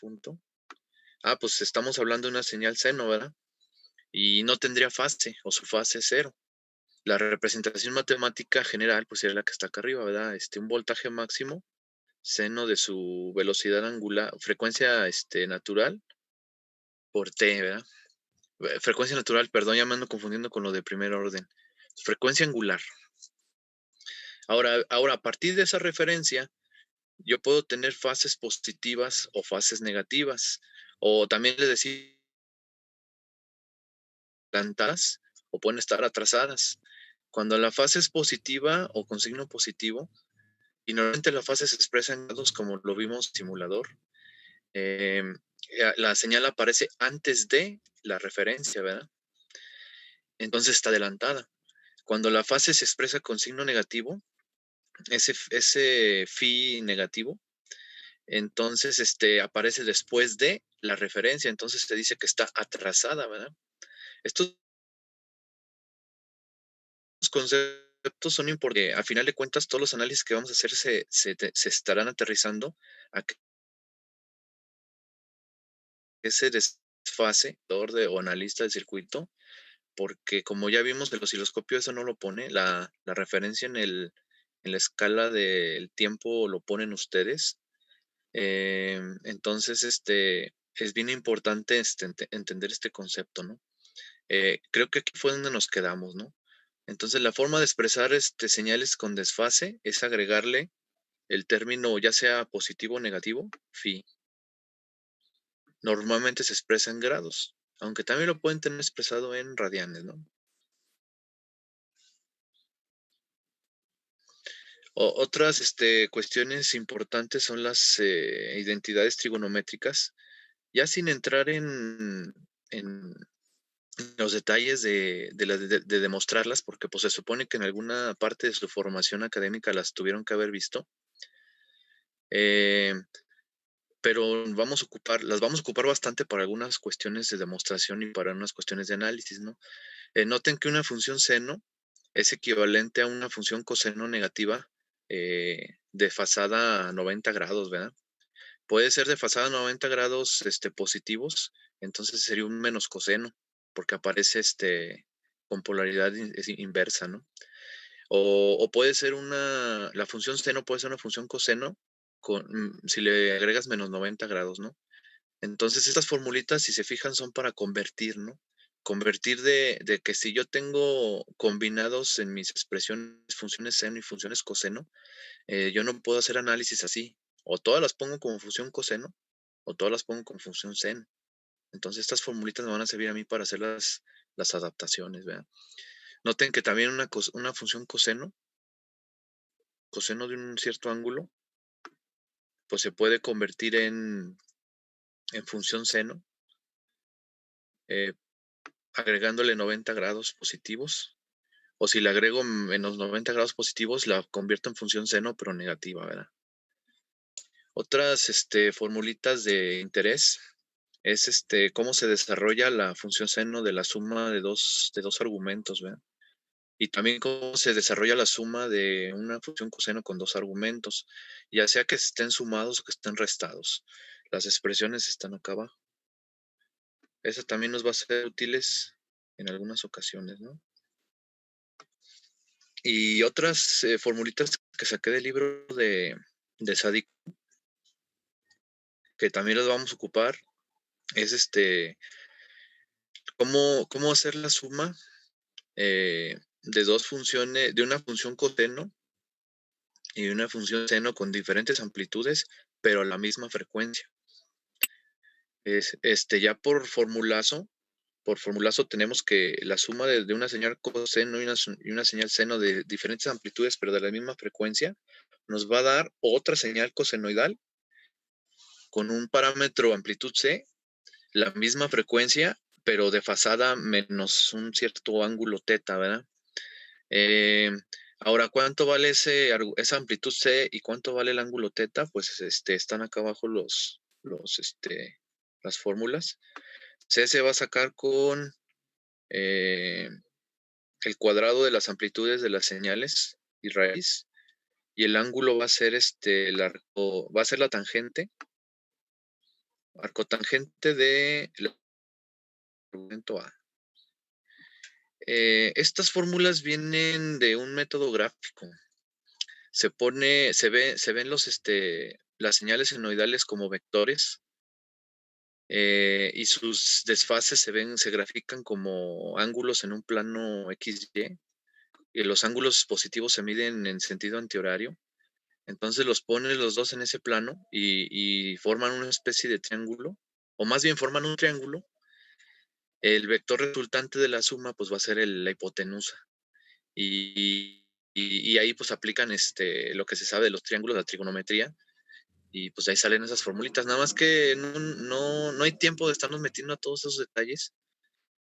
punto. Pues estamos hablando de una señal seno, ¿verdad? Y no tendría fase, o su fase es cero. La representación matemática general, pues, sería la que está acá arriba, ¿verdad? Un voltaje máximo, seno de su velocidad angular frecuencia, natural por T, ¿verdad? Frecuencia natural, perdón, ya me ando confundiendo con lo de primer orden. Frecuencia angular. Ahora, a partir de esa referencia, yo puedo tener fases positivas o fases negativas, o también le decía adelantadas o pueden estar atrasadas. Cuando la fase es positiva o con signo positivo, y normalmente la fase se expresa en grados como lo vimos en simulador, la señal aparece antes de la referencia, ¿verdad? Entonces está adelantada. Cuando la fase se expresa con signo negativo, ese phi negativo, entonces aparece después de la referencia, entonces te dice que está atrasada, ¿verdad? Estos conceptos son importantes. A final de cuentas, todos los análisis que vamos a hacer se estarán aterrizando a que ese desfase o analista del circuito, porque como ya vimos, el osciloscopio eso no lo pone, la referencia en la escala del tiempo lo ponen ustedes. Entonces, es bien importante entender este concepto, ¿no? Creo que aquí fue donde nos quedamos, ¿no? Entonces, la forma de expresar señales con desfase es agregarle el término, ya sea positivo o negativo, phi. Normalmente se expresa en grados, aunque también lo pueden tener expresado en radianes, ¿no? Otras cuestiones importantes son las identidades trigonométricas, ya sin entrar en los detalles de demostrarlas, porque pues se supone que en alguna parte de su formación académica las tuvieron que haber visto. Eh, pero las vamos a ocupar bastante para algunas cuestiones de demostración y para unas cuestiones de análisis, ¿no? Noten que una función seno es equivalente a una función coseno negativa desfasada a 90 grados, ¿verdad? Puede ser desfasada a 90 grados positivos, entonces sería un menos coseno, porque aparece con polaridad inversa, ¿no? O puede ser la función seno puede ser una función coseno si le agregas menos 90 grados, ¿no? Entonces, estas formulitas, si se fijan, son para convertir, ¿no? Convertir de que si yo tengo combinados en mis expresiones funciones seno y funciones coseno, yo no puedo hacer análisis así. O todas las pongo como función coseno, o todas las pongo como función seno. Entonces, estas formulitas me van a servir a mí para hacer las adaptaciones, ¿verdad? Noten que también una función coseno de un cierto ángulo, pues se puede convertir en función seno, eh, agregándole 90 grados positivos. O si le agrego menos 90 grados positivos, la convierto en función seno, pero negativa, ¿verdad? Otras formulitas de interés es cómo se desarrolla la función seno de la suma de dos argumentos, ¿verdad? Y también cómo se desarrolla la suma de una función coseno con dos argumentos, ya sea que estén sumados o que estén restados. Las expresiones están acá abajo. Eso también nos va a ser útiles en algunas ocasiones, ¿no? Y otras formulitas que saqué del libro de Sadik, que también las vamos a ocupar, es cómo hacer la suma de dos funciones, de una función coseno y una función seno con diferentes amplitudes, pero a la misma frecuencia. Ya por formulazo tenemos que la suma de una señal coseno y una señal seno de diferentes amplitudes, pero de la misma frecuencia, nos va a dar otra señal cosenoidal con un parámetro amplitud C, la misma frecuencia, pero desfasada menos un cierto ángulo teta, ¿verdad? Eh, Ahora, ¿cuánto vale esa amplitud C y cuánto vale el ángulo teta? Pues están acá abajo las fórmulas. C se va a sacar con el cuadrado de las amplitudes de las señales y raíz, y el ángulo va a ser va a ser la tangente arcotangente del argumento A. Estas fórmulas vienen de un método gráfico. Se ven las señales senoidales como vectores, y sus desfases se grafican como ángulos en un plano XY, y los ángulos positivos se miden en sentido antihorario. Entonces los pones los dos en ese plano y forman una especie de triángulo, o más bien forman un triángulo. El vector resultante de la suma pues va a ser la hipotenusa. Y ahí pues aplican lo que se sabe de los triángulos, la trigonometría, y pues ahí salen esas formulitas. Nada más que no hay tiempo de estarnos metiendo a todos esos detalles.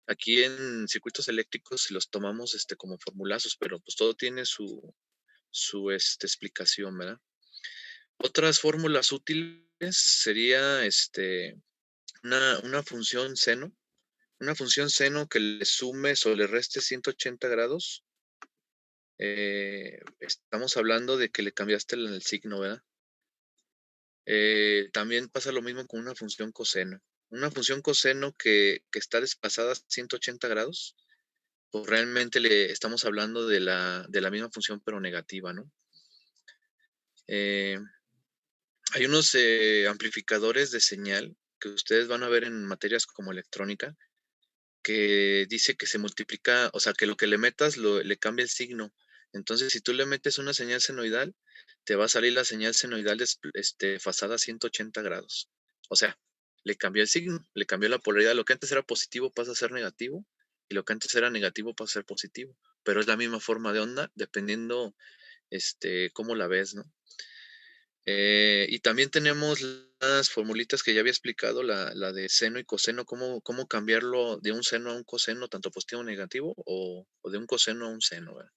Aquí en circuitos eléctricos si los tomamos como formulazos, pero pues todo tiene su explicación, ¿verdad? Otras fórmulas útiles sería una función seno. Una función seno que le sumes o le restes 180 grados. Estamos hablando de que le cambiaste el signo, ¿verdad? También pasa lo mismo con una función coseno. Una función coseno que está desplazada 180 grados, pues realmente le estamos hablando de la misma función, pero negativa, ¿no? Eh, Hay unos amplificadores de señal que ustedes van a ver en materias como electrónica, que dice que se multiplica, o sea, que lo que le metas le cambia el signo. Entonces, si tú le metes una señal senoidal, te va a salir la señal senoidal fasada a 180 grados. O sea, le cambió el signo, le cambió la polaridad. Lo que antes era positivo pasa a ser negativo, y lo que antes era negativo pasa a ser positivo. Pero es la misma forma de onda, dependiendo cómo la ves, ¿no? Y también tenemos las formulitas que ya había explicado, la de seno y coseno, cómo cambiarlo de un seno a un coseno, tanto positivo o negativo, o de un coseno a un seno, ¿verdad?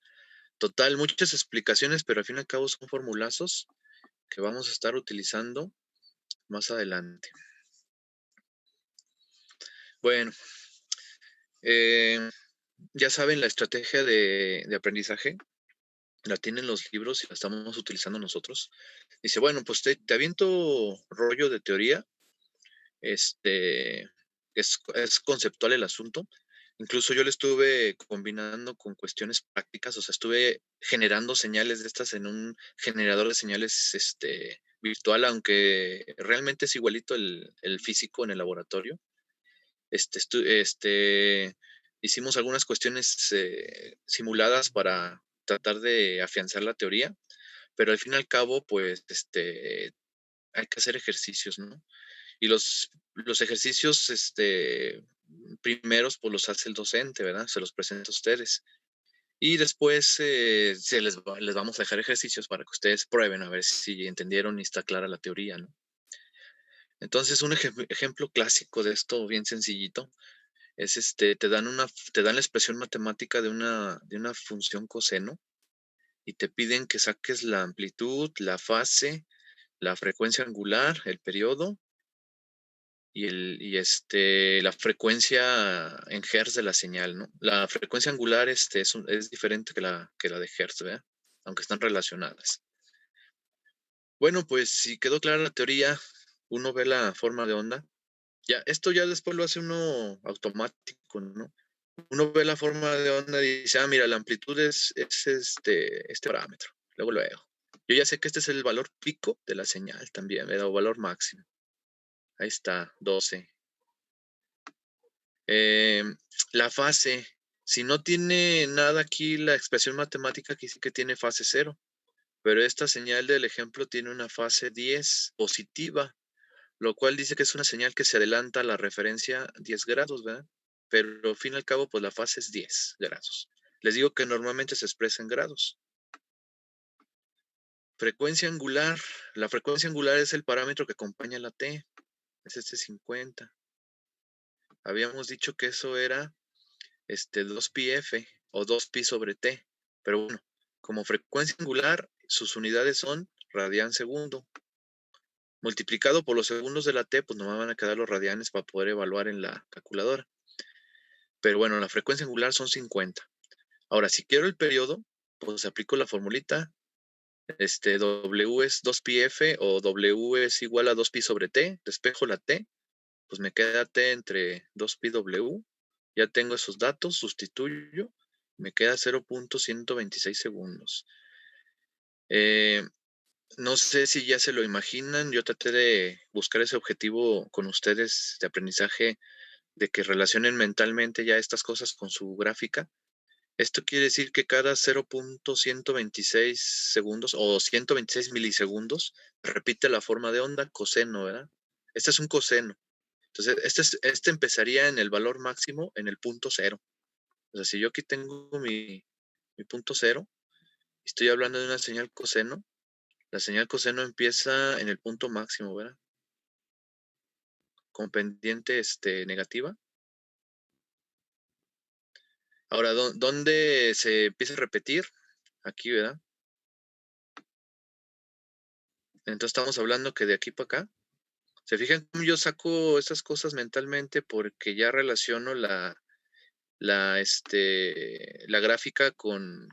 Total, muchas explicaciones, pero al fin y al cabo son formulazos que vamos a estar utilizando más adelante. Bueno, eh, ya saben la estrategia de aprendizaje, la tienen los libros y la estamos utilizando nosotros. Dice, bueno, pues te aviento rollo de teoría. Este, es conceptual el asunto. Incluso yo lo estuve combinando con cuestiones prácticas, o sea, estuve generando señales de estas en un generador de señales virtual, aunque realmente es igualito el físico en el laboratorio. Hicimos algunas cuestiones simuladas para tratar de afianzar la teoría, pero al fin y al cabo, pues, hay que hacer ejercicios, ¿no? Y los ejercicios primeros, pues los hace el docente, ¿verdad? Se los presenta a ustedes. Y después les vamos a dejar ejercicios para que ustedes prueben a ver si entendieron y está clara la teoría, ¿no? Entonces, un ejemplo clásico de esto, bien sencillito, es te dan la expresión matemática de una función coseno y te piden que saques la amplitud, la fase, la frecuencia angular, el periodo y la frecuencia en hertz de la señal, ¿no? La frecuencia angular es diferente que la de hertz, ¿verdad? Aunque están relacionadas. Bueno, pues si quedó clara la teoría, uno ve la forma de onda. Esto ya después lo hace uno automático, ¿no? Uno ve la forma de onda y dice, mira, la amplitud es este parámetro. Luego. Yo ya sé que este es el valor pico de la señal también, ¿verdad? O valor máximo. Ahí está, 12. Eh, la fase, si no tiene nada aquí la expresión matemática, aquí sí que tiene fase 0, pero esta señal del ejemplo tiene una fase 10 positiva, lo cual dice que es una señal que se adelanta a la referencia 10 grados, ¿verdad? Pero al fin y al cabo, pues la fase es 10 grados. Les digo que normalmente se expresa en grados. Frecuencia angular. La frecuencia angular es el parámetro que acompaña a la T. Es 50. Habíamos dicho que eso era 2πf o 2pi sobre t. Pero bueno, como frecuencia angular, sus unidades son radian segundo. Multiplicado por los segundos de la t, pues no me van a quedar los radianes para poder evaluar en la calculadora. Pero bueno, la frecuencia angular son 50. Ahora, si quiero el periodo, pues aplico la formulita. W es 2πf o W es igual a 2pi sobre t. Despejo la t pues me queda t entre 2πw. Ya tengo esos datos, sustituyo, me queda 0.126 segundos. No sé si ya se lo imaginan, yo traté de buscar ese objetivo con ustedes de aprendizaje, de que relacionen mentalmente ya estas cosas con su gráfica. Esto quiere decir que cada 0.126 segundos o 126 milisegundos repite la forma de onda coseno, ¿verdad? Este es un coseno. Entonces, este empezaría en el valor máximo en el punto cero. O sea, si yo aquí tengo mi punto cero, estoy hablando de una señal coseno, la señal coseno empieza en el punto máximo, ¿verdad? Con pendiente negativa. Ahora, ¿dónde se empieza a repetir? Aquí, ¿verdad? Entonces estamos hablando que de aquí para acá. ¿Se fijan cómo yo saco esas cosas mentalmente? Porque ya relaciono la gráfica con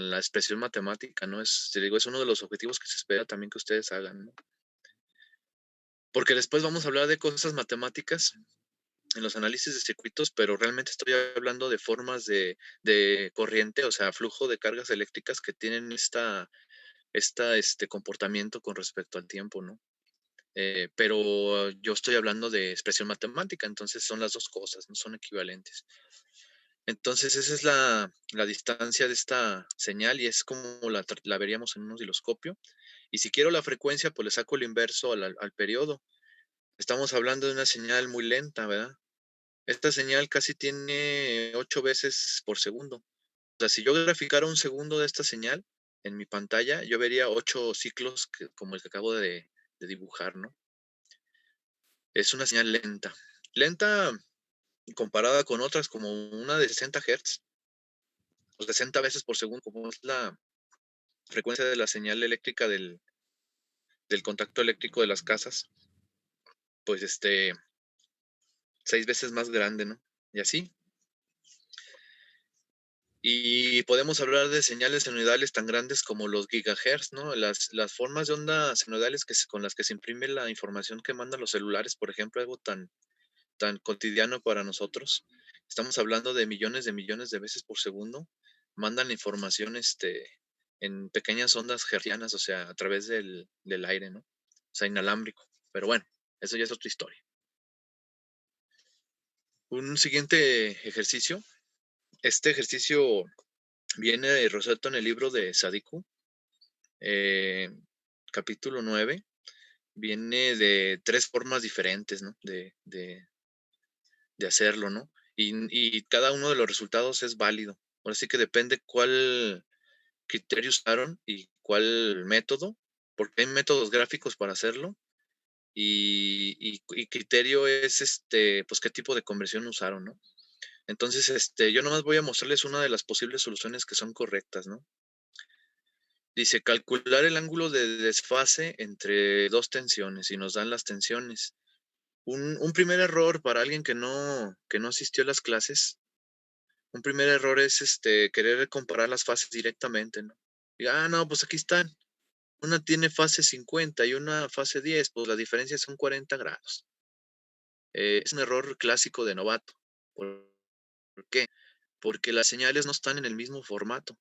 la expresión matemática, ¿no? Te digo, es uno de los objetivos que se espera también que ustedes hagan, ¿no? Porque después vamos a hablar de cosas matemáticas en los análisis de circuitos, pero realmente estoy hablando de formas de corriente, o sea, flujo de cargas eléctricas que tienen este comportamiento con respecto al tiempo, ¿no? Pero yo estoy hablando de expresión matemática, entonces son las dos cosas, no son equivalentes. Entonces esa es la distancia de esta señal y es como la veríamos en un osciloscopio. Y si quiero la frecuencia, pues le saco el inverso al periodo. Estamos hablando de una señal muy lenta, ¿verdad? Esta señal casi tiene 8 veces por segundo. O sea, si yo graficara un segundo de esta señal en mi pantalla, yo vería 8 ciclos como el que acabo de dibujar, ¿no? Es una señal lenta. Lenta comparada con otras como una de 60 Hz o 60 veces por segundo, como es la frecuencia de la señal eléctrica del contacto eléctrico de las casas, pues 6 veces más grande, ¿no? Y así. Y podemos hablar de señales senoidales tan grandes como los gigahertz, ¿no? Las formas de onda senoidales con las que se imprime la información que mandan los celulares, por ejemplo, algo tan cotidiano para nosotros. Estamos hablando de millones de veces por segundo. Mandan la información en pequeñas ondas hertzianas, o sea, a través del aire, ¿no? O sea, inalámbrico. Pero bueno, eso ya es otra historia. Un siguiente ejercicio. Este ejercicio viene resuelto en el libro de Sadiku, capítulo 9. Viene de 3 formas diferentes, ¿no? De hacerlo, ¿no? Y cada uno de los resultados es válido. Ahora sí que depende cuál criterio usaron y cuál método, porque hay métodos gráficos para hacerlo y criterio es pues qué tipo de conversión usaron, ¿no? Entonces, yo nomás voy a mostrarles una de las posibles soluciones que son correctas, ¿no? Dice calcular el ángulo de desfase entre dos tensiones y nos dan las tensiones. Un primer error para alguien que no asistió a las clases, un primer error es querer comparar las fases directamente, ¿no? Diga, no, pues aquí están. Una tiene fase 50 y una fase 10, pues la diferencia son 40 grados. Es un error clásico de novato. ¿Por qué? Porque las señales no están en el mismo formato.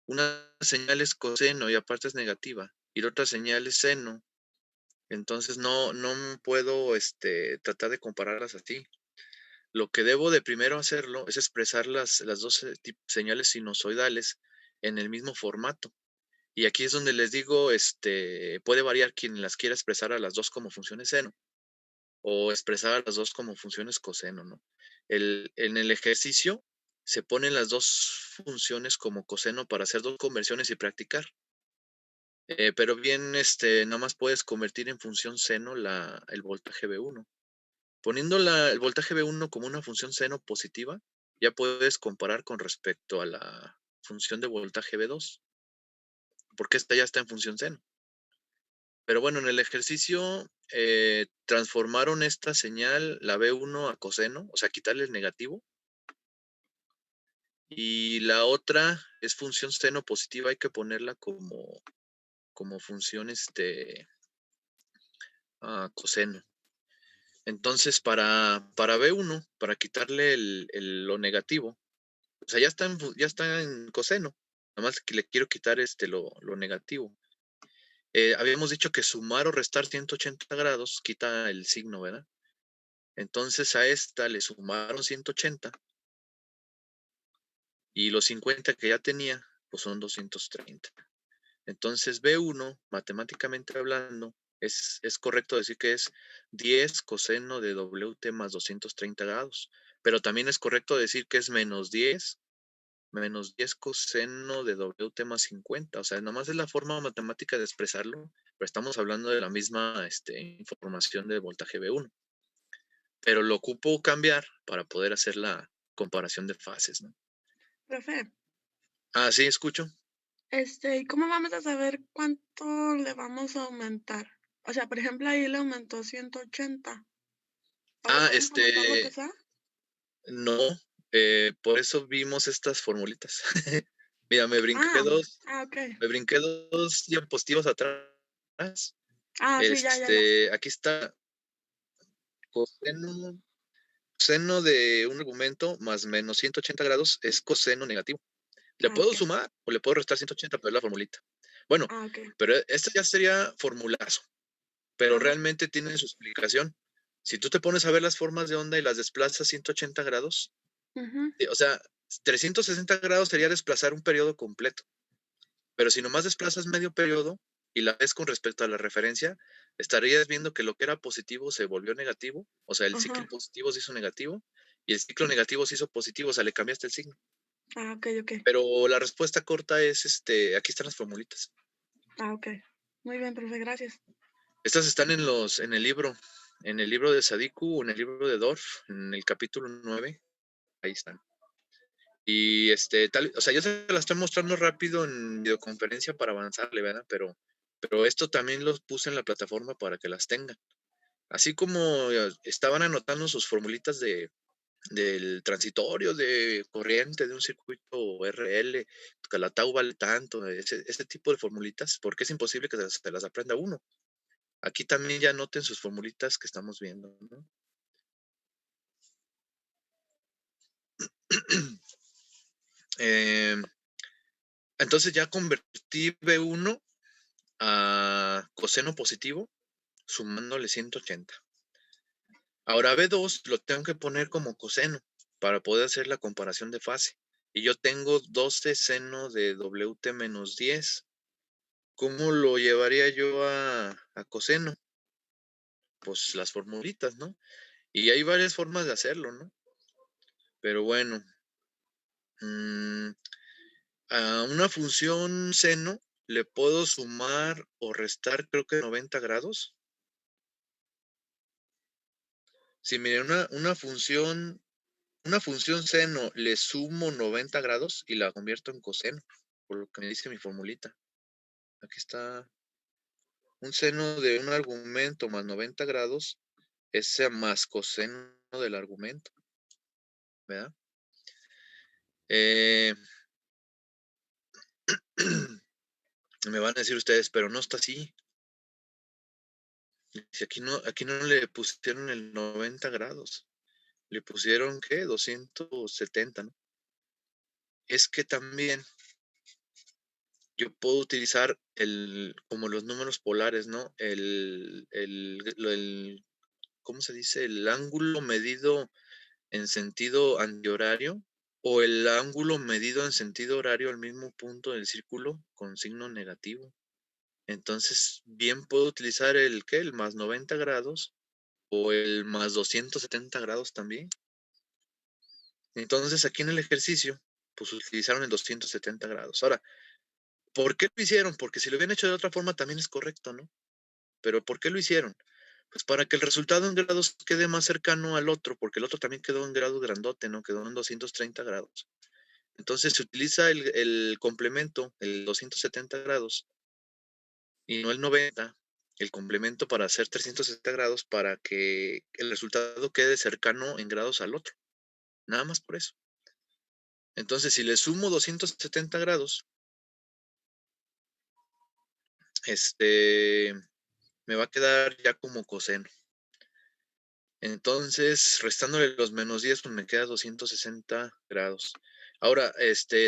Una señal es coseno y aparte es negativa, y la otra señal es seno. Entonces no puedo tratar de compararlas así. Lo que debo de primero hacerlo es expresar las dos señales sinusoidales en el mismo formato. Y aquí es donde les digo, puede variar quien las quiera expresar a las dos como funciones seno o expresar a las dos como funciones coseno, ¿no? En el ejercicio se ponen las dos funciones como coseno para hacer dos conversiones y practicar. Pero bien, nada más puedes convertir en función seno el voltaje B1. Poniendo el voltaje B1 como una función seno positiva, ya puedes comparar con respecto a la función de voltaje B2, porque esta ya está en función seno. Pero bueno, en el ejercicio transformaron esta señal, la B1 a coseno, o sea, quitarle el negativo. Y la otra es función seno positiva, hay que ponerla como función coseno. Entonces, para B1, para quitarle lo negativo, o sea, ya está en coseno, nada más que le quiero quitar, lo negativo. Habíamos dicho que sumar o restar 180 grados quita el signo, ¿verdad? Entonces, a esta le sumaron 180 y los 50 que ya tenía, pues son 230. Entonces, B1, matemáticamente hablando, es correcto decir que es 10 coseno de WT más 230 grados, pero también es correcto decir que es menos 10 coseno de WT más 50. O sea, nomás es la forma matemática de expresarlo, pero estamos hablando de la misma información de voltaje B1. Pero lo ocupo cambiar para poder hacer la comparación de fases, ¿no? Profe, Ah, sí, escucho. ¿y cómo vamos a saber cuánto le vamos a aumentar? O sea, por ejemplo, ahí le aumentó 180. ¿O le Ah, podemos aumentar lo que sea? no, por eso vimos estas formulitas. Mira, Ah, okey. me brinqué 2 diapositivas atrás. Sí, ya. Aquí está coseno seno de un argumento más menos 180 grados es coseno negativo. Le puedo Okey. sumar o le puedo restar 180, pero es la formulita. Bueno, Okey. pero esto ya sería formulazo, pero Ajá. realmente tiene su explicación. Si tú te pones a ver las formas de onda y las desplazas 180 grados, Ujú. o sea, 360 grados sería desplazar un periodo completo. Pero si nomás desplazas medio periodo y la ves con respecto a la referencia, estarías viendo que lo que era positivo se volvió negativo, o sea, el Ajá. ciclo positivo se hizo negativo y el ciclo negativo se hizo positivo, o sea, le cambiaste el signo. Okey. Pero la respuesta corta es, aquí están las formulitas. Okey. Muy bien, profe, gracias. Estas están en el libro de Sadiku, en el libro de Dorf, en el capítulo 9, ahí están. Y o sea, yo se las estoy mostrando rápido en videoconferencia para avanzarle, ¿verdad? Pero esto también los puse en la plataforma para que las tengan. Así como estaban anotando sus formulitas del transitorio, de corriente, de un circuito RL, que la tau vale tanto, ese tipo de formulitas, porque es imposible que se las aprenda uno. Aquí también ya anoten sus formulitas que estamos viendo, ¿no? Em, entonces ya convertí B1 a coseno positivo sumándole 180. Ahora B2 lo tengo que poner como coseno para poder hacer la comparación de fase. Y yo tengo 12 seno de WT menos 10. ¿Cómo lo llevaría yo a coseno? Pues las formulitas, ¿no? Y hay varias formas de hacerlo, ¿no? Pero bueno, mm, a una función seno le puedo sumar o restar creo que 90 grados. Si me una función seno le sumo 90 grados y la convierto en coseno, por lo que me dice mi formulita. Aquí está un seno de un argumento más 90 grados es más coseno del argumento, ¿verdad? Eh, me van a decir ustedes, pero no está así. Si aquí no le pusieron el 90 grados, le pusieron, ¿qué? 270, ¿no? Es que también yo puedo utilizar como los números polares, ¿no? ¿Cómo se dice? El ángulo medido en sentido antihorario o el ángulo medido en sentido horario al mismo punto del círculo con signo negativo. Entonces, bien puedo utilizar ¿qué? El más 90 grados o el más 270 grados también. Entonces, aquí en el ejercicio, pues utilizaron el 270 grados. Ahora, ¿por qué lo hicieron? Porque si lo hubieran hecho de otra forma también es correcto, ¿no? Pero ¿por qué lo hicieron? Pues para que el resultado en grados quede más cercano al otro, porque el otro también quedó en grado grandote, ¿no? Quedó en 230 grados. Entonces se utiliza el complemento, el 270 grados, y no el 90, el complemento para hacer 360 grados para que el resultado quede cercano en grados al otro. Nada más por eso. Entonces, si le sumo 270 grados, este, me va a quedar ya como coseno. Entonces, restándole los -10, pues me queda 260 grados. Ahora,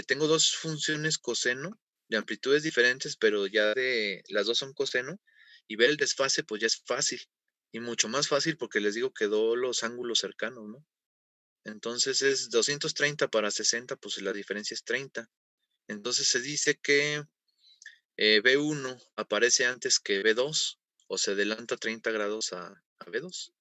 tengo 2 funciones coseno de amplitudes diferentes, pero ya de las 2 son coseno, y ver el desfase, pues ya es fácil, y mucho más fácil porque les digo quedó los ángulos cercanos, ¿no? Entonces es 230 para 60, pues la diferencia es 30. Entonces se dice que B1 aparece antes que B2 o se adelanta 30 grados a B2.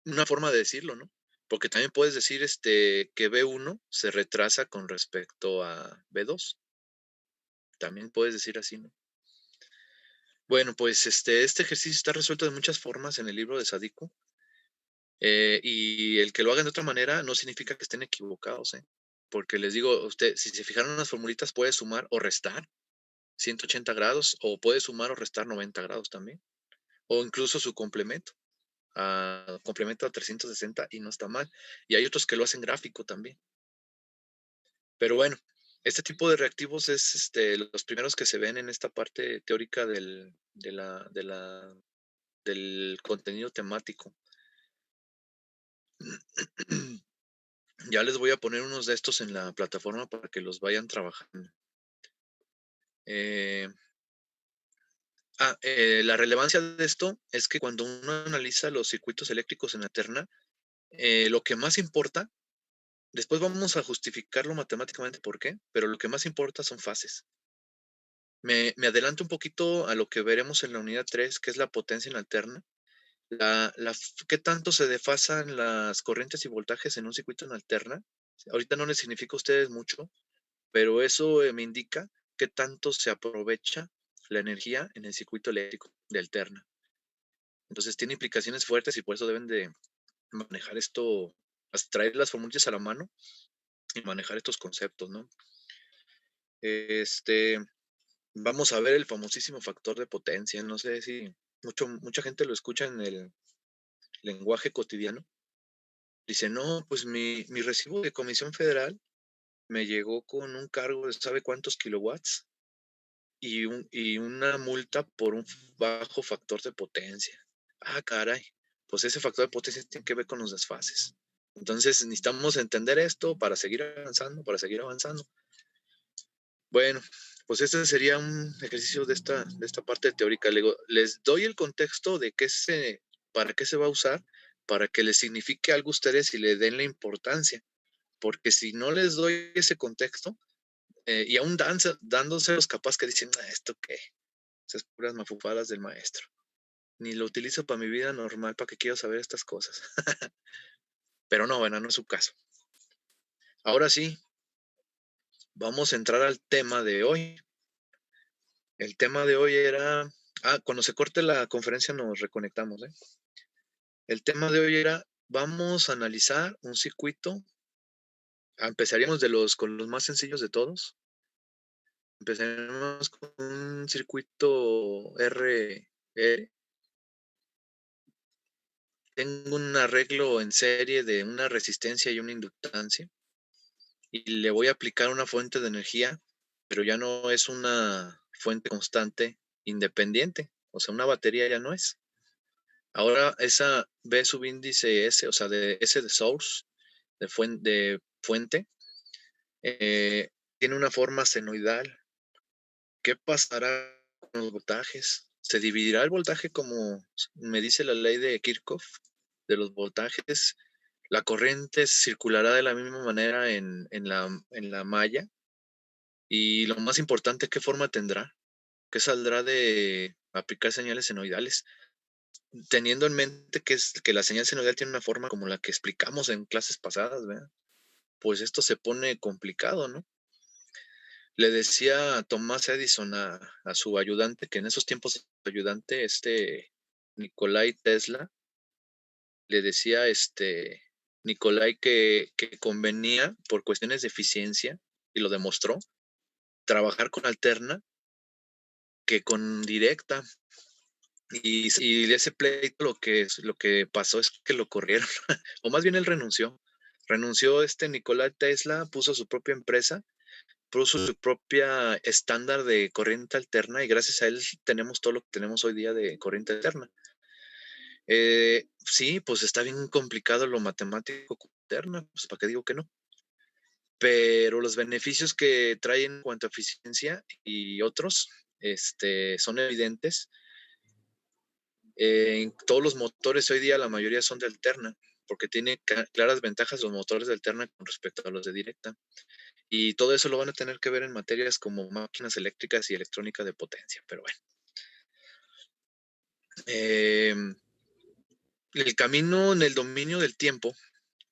Una forma de decirlo, ¿no? Porque también puedes decir que B1 se retrasa con respecto a B2. También puedes decir así, ¿no? Bueno, pues este ejercicio está resuelto de muchas formas en el libro de Sadiko. Y el que lo hagan de otra manera no significa que estén equivocados, ¿eh? Porque les digo, usted, si se fijaron en las formulitas, puede sumar o restar 180 grados, o puede sumar o restar 90 grados también, o incluso su complemento, complemento a 360 y no está mal. Y hay otros que lo hacen gráfico también. Pero bueno, este tipo de reactivos es los primeros que se ven en esta parte teórica del contenido temático. Ya les voy a poner unos de estos en la plataforma para que los vayan trabajando. La relevancia de esto es que cuando uno analiza los circuitos eléctricos en la terna, lo que más importa, después vamos a justificarlo matemáticamente por qué, pero lo que más importa son fases. Me adelanto un poquito a lo que veremos en la unidad 3, que es la potencia en alterna. ¿Qué tanto se desfasan las corrientes y voltajes en un circuito en alterna? Ahorita no les significa a ustedes mucho, pero eso me indica qué tanto se aprovecha la energía en el circuito eléctrico de alterna. Entonces tiene implicaciones fuertes y por eso deben de manejar esto, traer las fórmulas a la mano y manejar estos conceptos, ¿no? Vamos a ver el famosísimo factor de potencia. No sé si mucha gente lo escucha en el lenguaje cotidiano. Dice, no, pues mi recibo de Comisión Federal me llegó con un cargo de sabe cuántos kilowatts y una multa por un bajo factor de potencia. Ah, caray, pues ese factor de potencia tiene que ver con los desfases. Entonces necesitamos entender esto para seguir avanzando, para seguir avanzando. Bueno, pues este sería un ejercicio de esta parte teórica. Les doy el contexto de para qué se va a usar, para que les signifique algo a ustedes y le den la importancia. Porque si no les doy ese contexto, y aún dándoselos capaz que dicen, ¿esto qué? Esas puras mafufadas del maestro. Ni lo utilizo para mi vida normal, para que quiero saber estas cosas. Pero no, bueno, no es su caso. Ahora sí, vamos a entrar al tema de hoy. El tema de hoy era, cuando se corte la conferencia nos reconectamos, ¿eh? El tema de hoy era, vamos a analizar un circuito. Empezaríamos con los más sencillos de todos. Empezaremos con un circuito RR. Tengo un arreglo en serie de una resistencia y una inductancia y le voy a aplicar una fuente de energía, pero ya no es una fuente constante independiente, o sea, una batería ya no es. Ahora esa B subíndice S, o sea, de S de source, de fuente, tiene una forma senoidal. ¿Qué pasará con los voltajes? ¿Se dividirá el voltaje como me dice la ley de Kirchhoff de los voltajes? ¿La corriente circulará de la misma manera en la malla? Y lo más importante, ¿qué forma tendrá? ¿Qué saldrá de aplicar señales senoidales? Teniendo en mente que la señal senoidal tiene una forma como la que explicamos en clases pasadas, ¿verdad? Pues esto se pone complicado, ¿no? Le decía Tomás Edison a su ayudante, que en esos tiempos su ayudante, Nikolai Tesla, le decía Nikolai que convenía por cuestiones de eficiencia, y lo demostró, trabajar con alterna que con directa. Y de ese pleito lo que pasó es que lo corrieron, o más bien él renunció. Renunció Nikolai Tesla, puso su propia empresa, puso su propia estándar de corriente alterna y gracias a él tenemos todo lo que tenemos hoy día de corriente alterna. Sí, pues está bien complicado lo matemático con terna, pues para qué digo que no. Pero los beneficios que traen en cuanto a eficiencia y otros, son evidentes. En todos los motores hoy día la mayoría son de alterna, porque tiene claras ventajas los motores de alterna con respecto a los de directa. Y todo eso lo van a tener que ver en materias como máquinas eléctricas y electrónica de potencia. Pero bueno, em, el camino en el dominio del tiempo,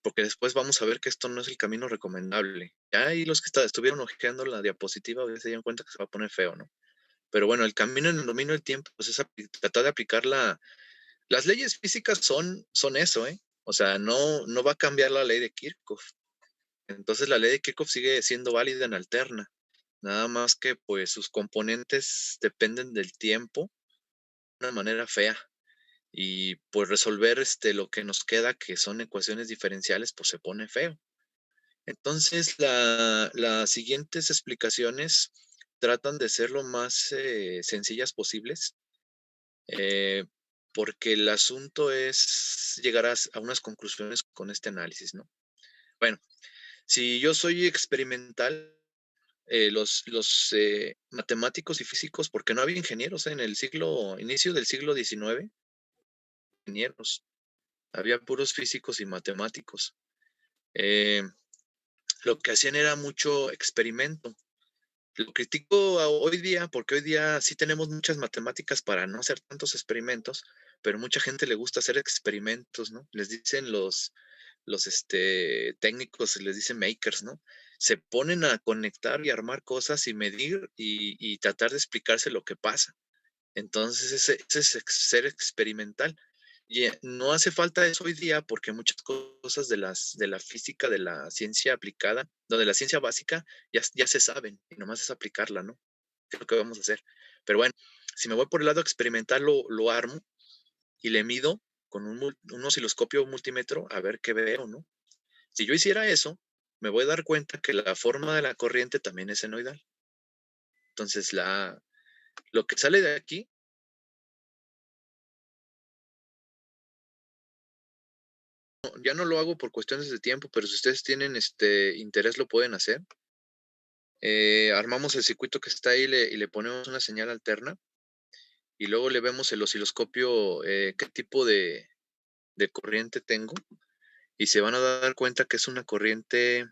porque después vamos a ver que esto no es el camino recomendable. Ya ahí los que estuvieron ojeando la diapositiva ya se dieron cuenta que se va a poner feo, ¿no? Pero bueno, el camino en el dominio del tiempo, pues es tratar de aplicar las leyes físicas son eso, ¿eh? O sea, no va a cambiar la ley de Kirchhoff. Entonces la ley de Kirchhoff sigue siendo válida en alterna. Nada más que pues sus componentes dependen del tiempo de una manera fea. Y pues resolver lo que nos queda, que son ecuaciones diferenciales, pues se pone feo. Entonces las siguientes explicaciones tratan de ser lo más sencillas posibles, eh, porque el asunto es llegar a unas conclusiones con este análisis, ¿no? Bueno, si yo soy experimental, los matemáticos y físicos, porque no había ingenieros en el inicio del siglo XIX, ingenieros, había puros físicos y matemáticos. Eh, lo que hacían era mucho experimento. Lo critico hoy día, porque hoy día sí tenemos muchas matemáticas para no hacer tantos experimentos, pero mucha gente le gusta hacer experimentos, ¿no? Les dicen los técnicos, les dicen makers, ¿no? Se ponen a conectar y armar cosas y medir y tratar de explicarse lo que pasa. Entonces, ese es ser experimental. Y no hace falta eso hoy día porque muchas cosas de la física, de la ciencia aplicada, de la ciencia básica, ya se saben y nomás es aplicarla, ¿no? ¿Qué es lo que vamos a hacer? Pero bueno, si me voy por el lado experimental, lo armo y le mido con un osciloscopio multímetro a ver qué veo, ¿no? Si yo hiciera eso, me voy a dar cuenta que la forma de la corriente también es senoidal. Entonces, lo que sale de aquí, ya no lo hago por cuestiones de tiempo, pero si ustedes tienen interés, lo pueden hacer. Armamos el circuito que está ahí y le ponemos una señal alterna y luego le vemos el osciloscopio, qué tipo de corriente tengo y se van a dar cuenta que es una corriente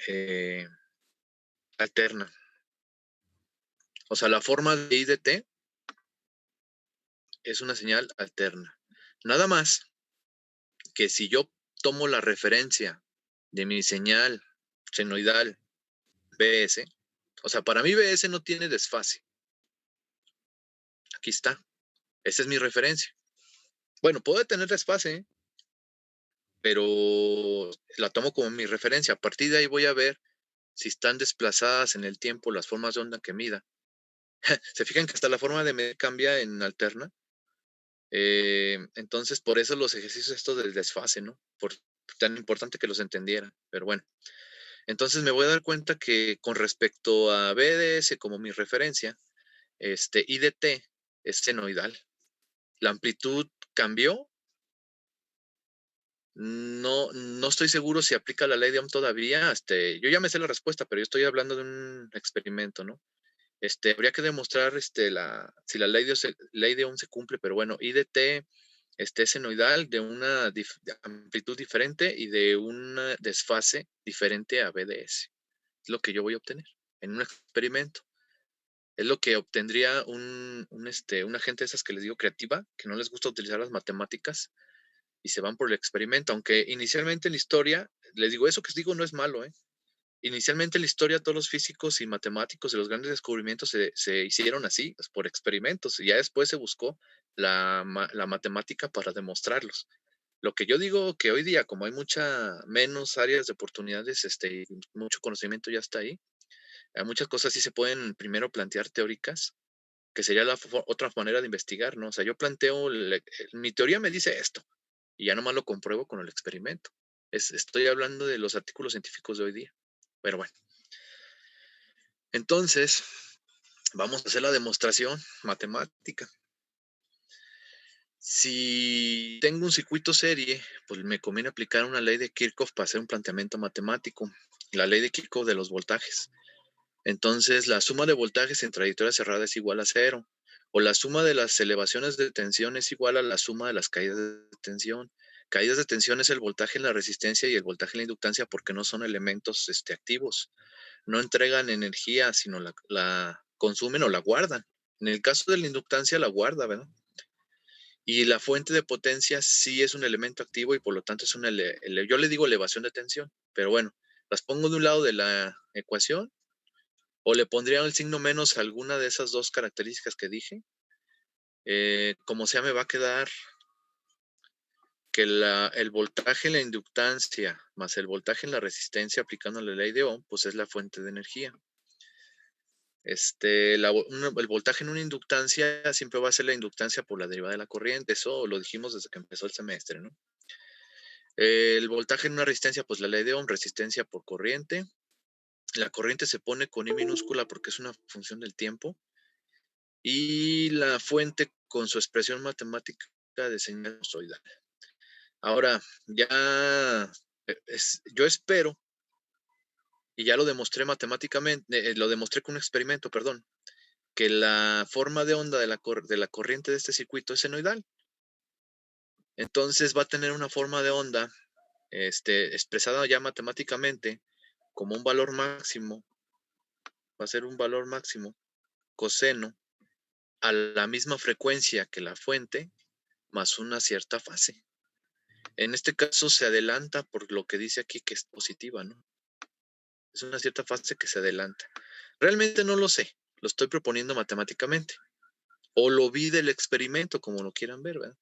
eh, alterna. O sea, la forma de I de T es una señal alterna. Nada más que si yo tomo la referencia de mi señal senoidal BS, o sea, para mí BS no tiene desfase. Aquí está. Esa es mi referencia. Bueno, puede tener desfase, ¿eh? Pero la tomo como mi referencia. A partir de ahí voy a ver si están desplazadas en el tiempo las formas de onda que mida. ¿Se fijan que hasta la forma de medir cambia en alterna? Entonces, por eso los ejercicios estos del desfase, ¿no? Por tan importante que los entendiera. Pero bueno, entonces me voy a dar cuenta que con respecto a BDS como mi referencia, IDT es senoidal. La amplitud cambió. No estoy seguro si aplica la ley de Ohm todavía. Yo ya me sé la respuesta, pero yo estoy hablando de un experimento, ¿no? Habría que demostrar si la ley de Ohm se cumple, pero bueno, IDT es senoidal de una de amplitud diferente y de un desfase diferente a BDS. Es lo que yo voy a obtener en un experimento. Es lo que obtendría una gente de esas que les digo creativa, que no les gusta utilizar las matemáticas y se van por el experimento, aunque inicialmente en la historia, les digo, eso que os digo no es malo, ¿eh? Inicialmente en la historia todos los físicos y matemáticos de los grandes descubrimientos se hicieron así, pues, por experimentos, y ya después se buscó la matemática para demostrarlos. Lo que yo digo que hoy día, como hay mucha menos áreas de oportunidades, y mucho conocimiento ya está ahí, hay muchas cosas sí se pueden primero plantear teóricas, que sería otra manera de investigar, ¿no? O sea, yo planteo, mi teoría me dice esto, y ya nomás lo compruebo con el experimento. Estoy hablando de los artículos científicos de hoy día. Pero bueno, entonces vamos a hacer la demostración matemática. Si tengo un circuito serie, pues me conviene aplicar una ley de Kirchhoff para hacer un planteamiento matemático, la ley de Kirchhoff de los voltajes. Entonces, la suma de voltajes en trayectoria cerrada es igual a cero, o la suma de las elevaciones de tensión es igual a la suma de las caídas de tensión. Caídas de tensión es el voltaje en la resistencia y el voltaje en la inductancia porque no son elementos activos. No entregan energía, sino la consumen o la guardan. En el caso de la inductancia, la guarda, ¿verdad? Y la fuente de potencia sí es un elemento activo y por lo tanto es una, yo le digo elevación de tensión, pero bueno, las pongo de un lado de la ecuación o le pondría el signo menos a alguna de esas dos características que dije. Como sea, me va a quedar que el voltaje en la inductancia más el voltaje en la resistencia aplicando la ley de Ohm, pues es la fuente de energía. El voltaje en una inductancia siempre va a ser la inductancia por la derivada de la corriente. Eso lo dijimos desde que empezó el semestre, ¿no? El voltaje en una resistencia, pues la ley de Ohm, resistencia por corriente. La corriente se pone con I minúscula porque es una función del tiempo. Y la fuente con su expresión matemática de señal sinusoidal. Ahora, ya yo espero, y ya lo demostré matemáticamente, lo demostré con un experimento, perdón, que la forma de onda de la corriente de este circuito es senoidal. Entonces va a tener una forma de onda expresada ya matemáticamente como un valor máximo, va a ser un valor máximo coseno a la misma frecuencia que la fuente más una cierta fase. En este caso se adelanta por lo que dice aquí que es positiva, ¿no? Es una cierta fase que se adelanta. Realmente no lo sé, lo estoy proponiendo matemáticamente. O lo vi del experimento, como lo quieran ver, ¿verdad?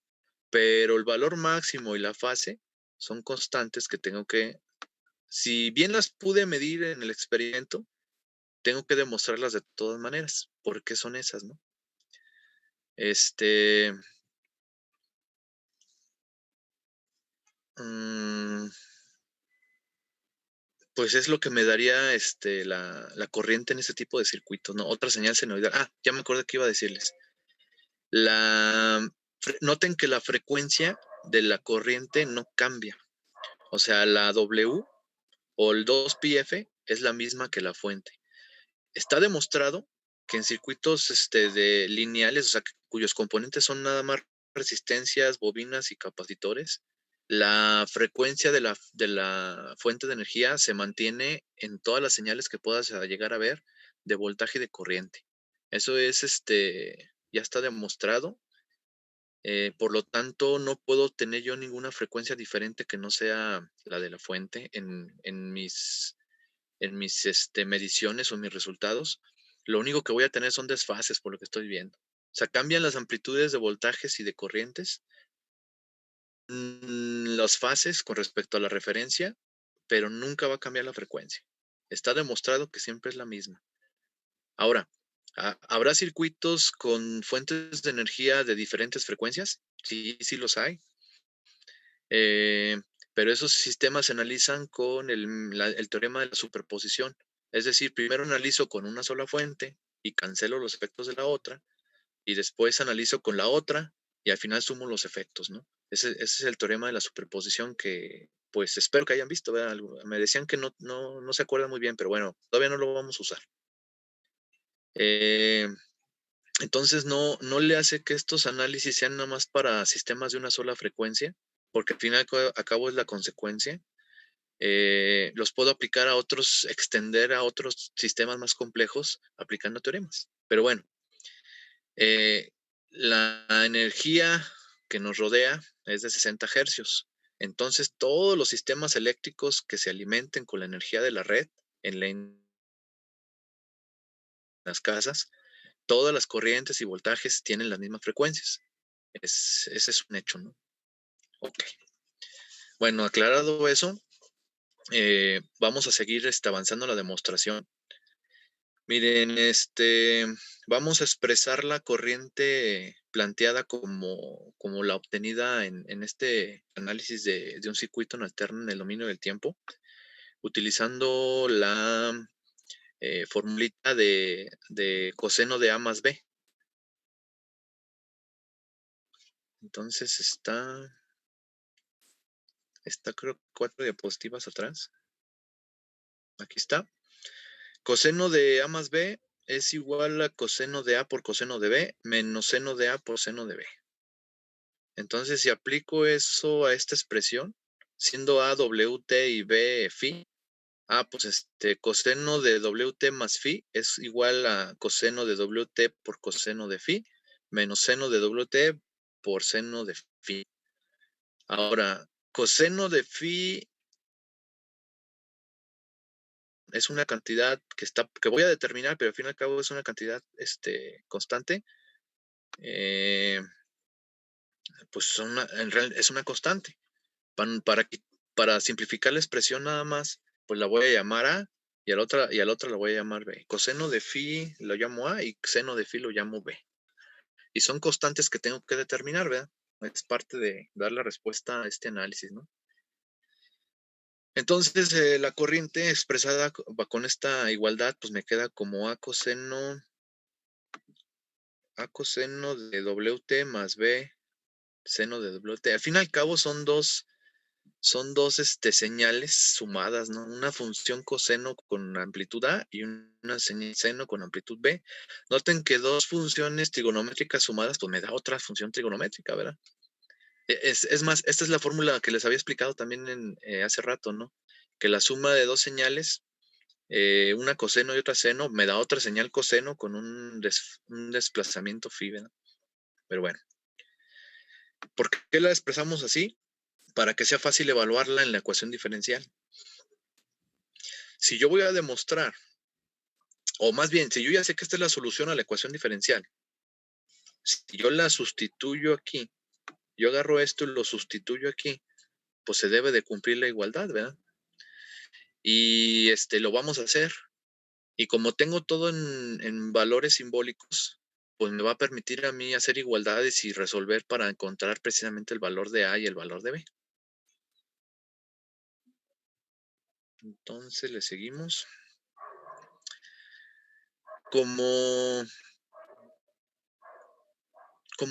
Pero el valor máximo y la fase son constantes que tengo que, si bien las pude medir en el experimento, tengo que demostrarlas de todas maneras. ¿Por qué son esas, no? Pues es lo que me daría la corriente en ese tipo de circuitos, ¿no? Otra señal senoidal. Ah, ya me acordé que iba a decirles. Noten que la frecuencia de la corriente no cambia. O sea, la W o el 2πf es la misma que la fuente. Está demostrado que en circuitos de lineales, o sea, cuyos componentes son nada más resistencias, bobinas y capacitores, la frecuencia de la fuente de energía se mantiene en todas las señales que puedas llegar a ver de voltaje y de corriente. Eso es, ya está demostrado. Por lo tanto, no puedo tener yo ninguna frecuencia diferente que no sea la de la fuente en mis mediciones o mis resultados. Lo único que voy a tener son desfases por lo que estoy viendo. O sea, cambian las amplitudes de voltajes y de corrientes, las fases con respecto a la referencia, pero nunca va a cambiar la frecuencia. Está demostrado que siempre es la misma. Ahora, ¿habrá circuitos con fuentes de energía de diferentes frecuencias? Sí, sí los hay. Pero esos sistemas se analizan con el teorema de la superposición. Es decir, primero analizo con una sola fuente y cancelo los efectos de la otra, y después analizo con la otra y al final sumo los efectos, ¿no? Ese es el teorema de la superposición que, pues, espero que hayan visto, ¿verdad? Me decían que no se acuerdan muy bien, pero bueno, todavía no lo vamos a usar. Entonces, no le hace que estos análisis sean nada más para sistemas de una sola frecuencia, porque al final a cabo es la consecuencia. Los puedo aplicar a otros, extender a otros sistemas más complejos aplicando teoremas. Pero bueno, la energía que nos rodea es de 60 hercios. Entonces, todos los sistemas eléctricos que se alimenten con la energía de la red en las casas, todas las corrientes y voltajes tienen las mismas frecuencias. Ese es un hecho, ¿no? Ok. Bueno, aclarado eso, vamos a seguir avanzando en la demostración. Miren, vamos a expresar la corriente planteada como la obtenida en este análisis de un circuito no alterno en el dominio del tiempo, utilizando la formulita de coseno de A más B. Entonces está creo 4 diapositivas atrás. Aquí está. Coseno de A más B es igual a coseno de A por coseno de B menos seno de A por seno de B. Entonces, si aplico eso a esta expresión, siendo A WT y B phi, pues coseno de WT más phi es igual a coseno de WT por coseno de phi menos seno de WT por seno de phi. Ahora, coseno de phi es una cantidad que voy a determinar, pero al fin y al cabo es una cantidad constante. Pues en realidad es una constante. Para simplificar la expresión nada más, pues la voy a llamar A y a la otra la voy a llamar B. Coseno de phi lo llamo A y seno de phi lo llamo B. Y son constantes que tengo que determinar, ¿verdad? Es parte de dar la respuesta a este análisis, ¿no? Entonces, la corriente expresada con esta igualdad, pues me queda como A coseno de WT más B seno de WT. Al fin y al cabo son dos señales sumadas, ¿no? Una función coseno con amplitud A y una seno con amplitud B. Noten que dos funciones trigonométricas sumadas, pues me da otra función trigonométrica, ¿verdad? Es más, esta es la fórmula que les había explicado también hace rato, ¿no? Que la suma de dos señales, una coseno y otra seno, me da otra señal coseno con un desplazamiento phi, ¿verdad? Pero bueno, ¿por qué la expresamos así? Para que sea fácil evaluarla en la ecuación diferencial. Si yo voy a demostrar, o más bien, si yo ya sé que esta es la solución a la ecuación diferencial, si yo la sustituyo aquí, yo agarro esto y lo sustituyo aquí, pues se debe de cumplir la igualdad, ¿verdad? Y lo vamos a hacer. Y como tengo todo en valores simbólicos, pues me va a permitir a mí hacer igualdades y resolver para encontrar precisamente el valor de A y el valor de B. Entonces le seguimos. Como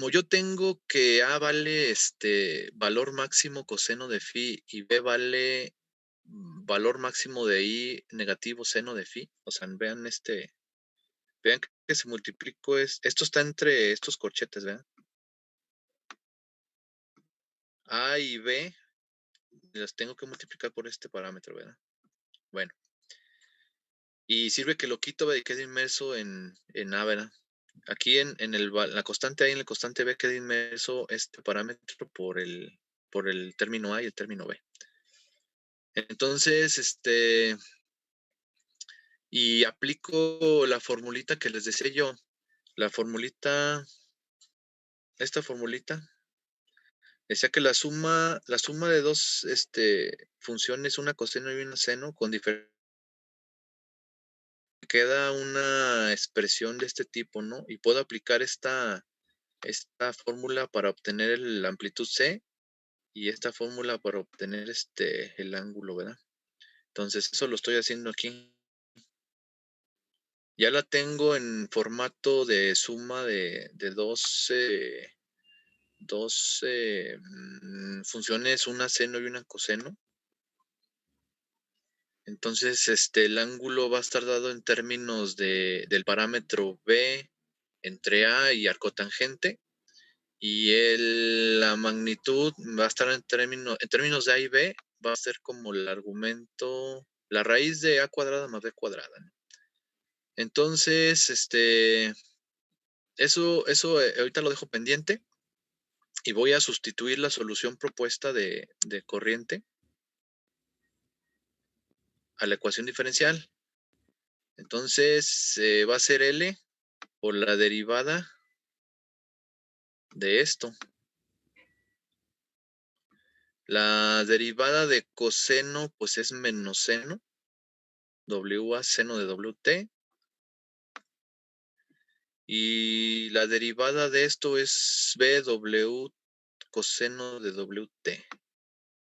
yo tengo que A vale valor máximo coseno de phi y B vale valor máximo de I negativo seno de phi, o sea, vean que se multiplicó, esto está entre estos corchetes, ¿vean? A y B las tengo que multiplicar por este parámetro, ¿verdad? Bueno, y sirve que lo quito y quede inmerso en A, ¿verdad? Aquí en la constante A y en la constante B queda inmerso este parámetro por el término A y el término B. Entonces, y aplico la formulita que les decía yo. La formulita, esta formulita, decía que la suma de dos funciones, una coseno y una seno, con diferencia, queda una expresión de este tipo, ¿no? Y puedo aplicar esta fórmula para obtener la amplitud C y esta fórmula para obtener el ángulo, ¿verdad? Entonces, eso lo estoy haciendo aquí. Ya la tengo en formato de suma de dos funciones, una seno y una coseno. Entonces, el ángulo va a estar dado en términos del parámetro B entre A y arcotangente. Y la magnitud va a estar en términos de A y B, va a ser como el argumento, la raíz de A cuadrada más B cuadrada, ¿no? Entonces, eso ahorita lo dejo pendiente y voy a sustituir la solución propuesta de corriente a la ecuación diferencial. Entonces, va a ser L por la derivada de esto. La derivada de coseno, pues es menos seno, WA seno de WT. Y la derivada de esto es BW coseno de WT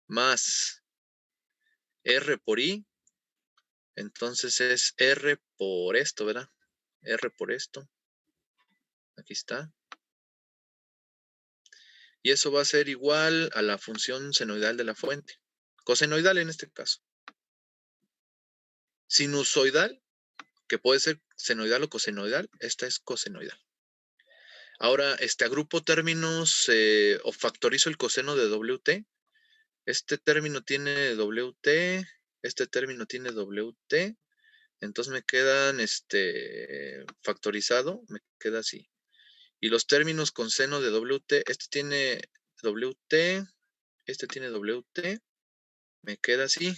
más R por I. Entonces es R por esto, ¿verdad? R por esto. Aquí está. y eso va a ser igual a la función senoidal de la fuente, cosenoidal en este caso. Sinusoidal, que puede ser senoidal o cosenoidal, esta es cosenoidal. Ahora, agrupo términos o factorizo el coseno de WT. Este término tiene WT, este término tiene WT, entonces me quedan factorizado, me queda así. Y los términos con seno de WT, este tiene WT, este tiene WT, me queda así.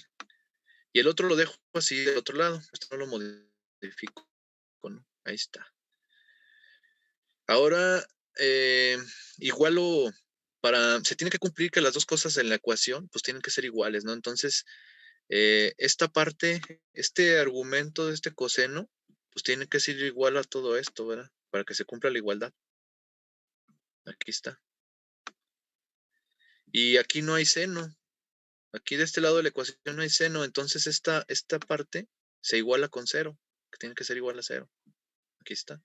Y el otro lo dejo así del otro lado, esto no lo modifico, ¿no? Ahí está. Ahora, igual se tiene que cumplir que las dos cosas en la ecuación, pues tienen que ser iguales, ¿no? Entonces, esta parte, este argumento de este coseno, pues tiene que ser igual a todo esto, ¿verdad? Para que se cumpla la igualdad. Aquí está. Y aquí no hay seno. Aquí de este lado de la ecuación no hay seno, entonces esta parte se iguala con 0, que tiene que ser igual a 0. Aquí está.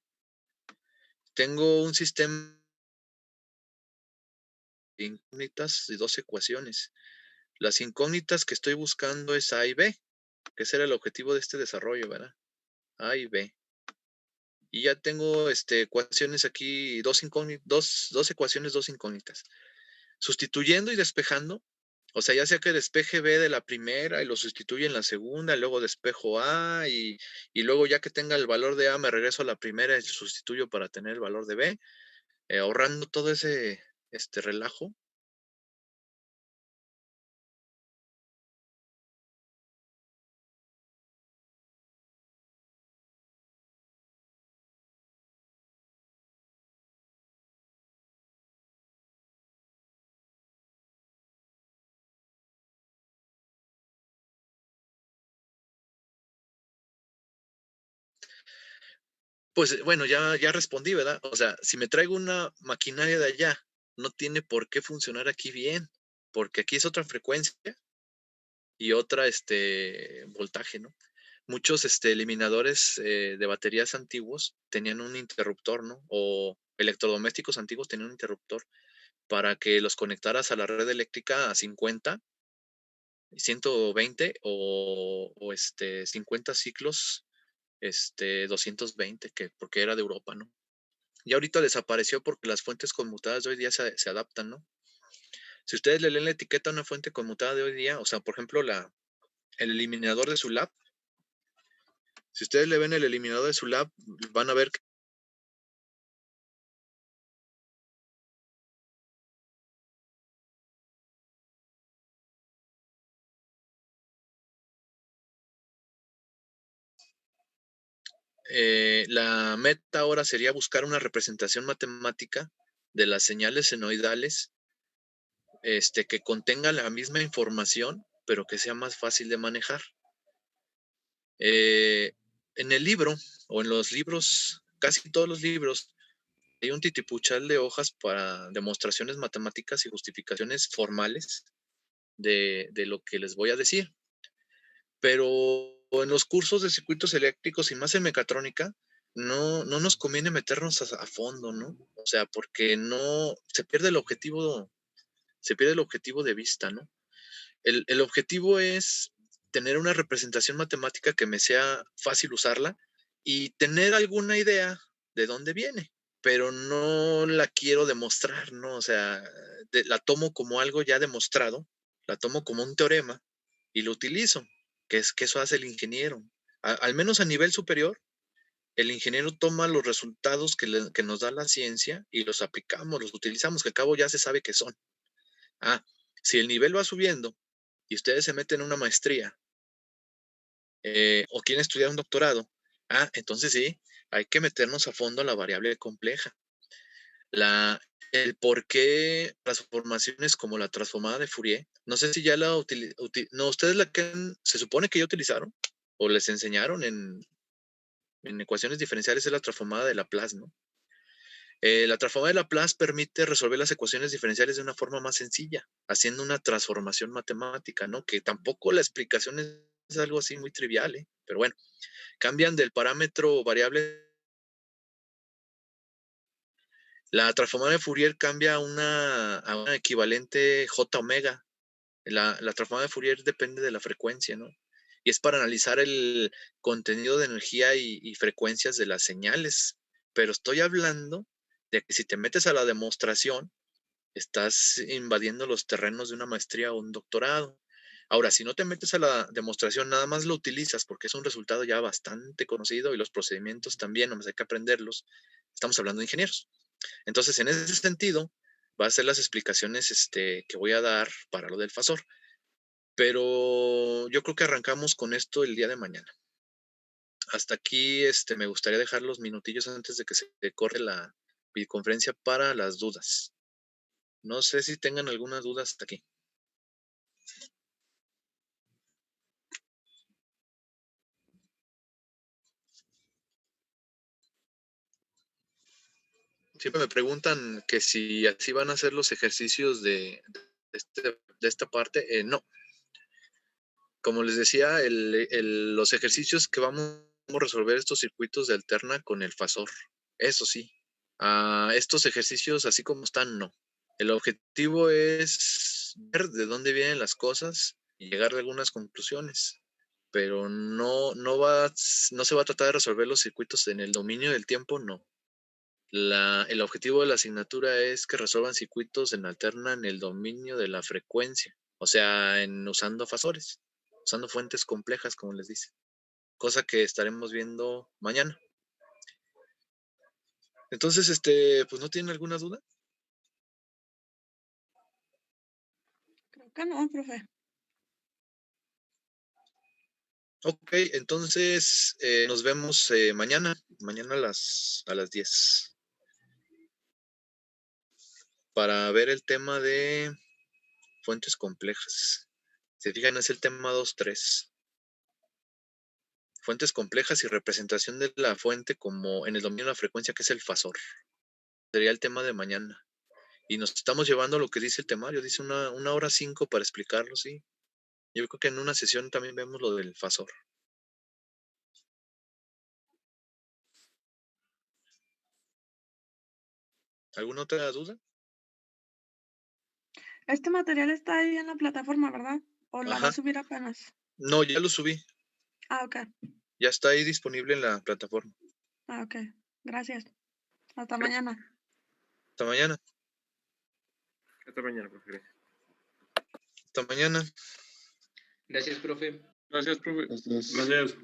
Tengo un sistema de incógnitas de 2 ecuaciones. Las incógnitas que estoy buscando es A y B, que ese era el objetivo de este desarrollo, ¿verdad? A y B. Y ya tengo ecuaciones aquí, dos ecuaciones, dos incógnitas. Sustituyendo y despejando, o sea, ya sea que despeje B de la primera y lo sustituye en la segunda, luego despejo A y luego ya que tenga el valor de A me regreso a la primera y sustituyo para tener el valor de B, ahorrando todo ese relajo. Pues bueno, ya respondí, ¿verdad? O sea, si me traigo una maquinaria de allá, no tiene por qué funcionar aquí bien, porque aquí es otra frecuencia y otra voltaje, ¿no? Muchos eliminadores de baterías antiguos tenían un interruptor, ¿no? O electrodomésticos antiguos tenían un interruptor para que los conectaras a la red eléctrica a 50, 120 o 50 ciclos, 220, porque era de Europa, ¿no? Y ahorita desapareció porque las fuentes conmutadas de hoy día se adaptan, ¿no? Si ustedes le leen la etiqueta a una fuente conmutada de hoy día, o sea, por ejemplo, el eliminador de su lab, si ustedes le ven el eliminador de su lab, van a ver que la meta ahora sería buscar una representación matemática de las señales senoidales que contenga la misma información, pero que sea más fácil de manejar. En el libro, o en los libros, casi todos los libros, hay un titipuchal de hojas para demostraciones matemáticas y justificaciones formales de lo que les voy a decir. Pero en los cursos de circuitos eléctricos y más en mecatrónica, no nos conviene meternos a fondo, ¿no? O sea, porque no se pierde el objetivo de vista, ¿no? El objetivo es tener una representación matemática que me sea fácil usarla y tener alguna idea de dónde viene, pero no la quiero demostrar, ¿no? O sea, la tomo como algo ya demostrado, la tomo como un teorema y lo utilizo, que es que eso hace el ingeniero. Al menos a nivel superior, el ingeniero toma los resultados que nos da la ciencia y los aplicamos, los utilizamos, que al cabo ya se sabe qué son. Si el nivel va subiendo y ustedes se meten en una maestría o quieren estudiar un doctorado, entonces sí, hay que meternos a fondo a la variable compleja. El por qué transformaciones como la transformada de Fourier, no sé si ya no, ustedes se supone que ya utilizaron o les enseñaron en ecuaciones diferenciales es la transformada de Laplace, ¿no? La transformada de Laplace permite resolver las ecuaciones diferenciales de una forma más sencilla, haciendo una transformación matemática, ¿no? Que tampoco la explicación es algo así muy trivial, ¿eh? Pero bueno, cambian del parámetro variable La transformada de Fourier cambia a una equivalente J omega. La transformada de Fourier depende de la frecuencia, ¿no? Y es para analizar el contenido de energía y frecuencias de las señales. Pero estoy hablando de que si te metes a la demostración, estás invadiendo los terrenos de una maestría o un doctorado. Ahora, si no te metes a la demostración, nada más lo utilizas porque es un resultado ya bastante conocido y los procedimientos también, nomás hay que aprenderlos. Estamos hablando de ingenieros. Entonces, en ese sentido, va a ser las explicaciones que voy a dar para lo del fasor. Pero yo creo que arrancamos con esto el día de mañana. Hasta aquí me gustaría dejar los minutillos antes de que se corte la videoconferencia para las dudas. No sé si tengan algunas dudas hasta aquí. Siempre me preguntan que si así van a ser los ejercicios de esta parte. No. Como les decía, los ejercicios que vamos a resolver estos circuitos de alterna con el fasor. Eso sí. Estos ejercicios, así como están, no. El objetivo es ver de dónde vienen las cosas y llegar a algunas conclusiones. Pero no se va a tratar de resolver los circuitos en el dominio del tiempo, no. El objetivo de la asignatura es que resuelvan circuitos en alterna en el dominio de la frecuencia, o sea, usando fasores, usando fuentes complejas, como les dice, cosa que estaremos viendo mañana. Entonces, pues ¿no tienen alguna duda? Creo que no, profe. Ok, entonces nos vemos mañana a las 10 para ver el tema de fuentes complejas. Se fijan, es el tema 2.3. Fuentes complejas y representación de la fuente como en el dominio de la frecuencia, que es el fasor. Sería el tema de mañana. Y nos estamos llevando a lo que dice el temario. Dice una hora 5 para explicarlo, sí. Yo creo que en una sesión también vemos lo del fasor. ¿Alguna otra duda? Este material está ahí en la plataforma, ¿verdad? ¿O la va a Ajá. subir apenas? No, ya lo subí. Ah, ok. Ya está ahí disponible en la plataforma. Ah, ok. Gracias. Hasta mañana. Hasta mañana. Hasta mañana, profe. Hasta mañana. Gracias, profe. Gracias, profe. Gracias. Gracias.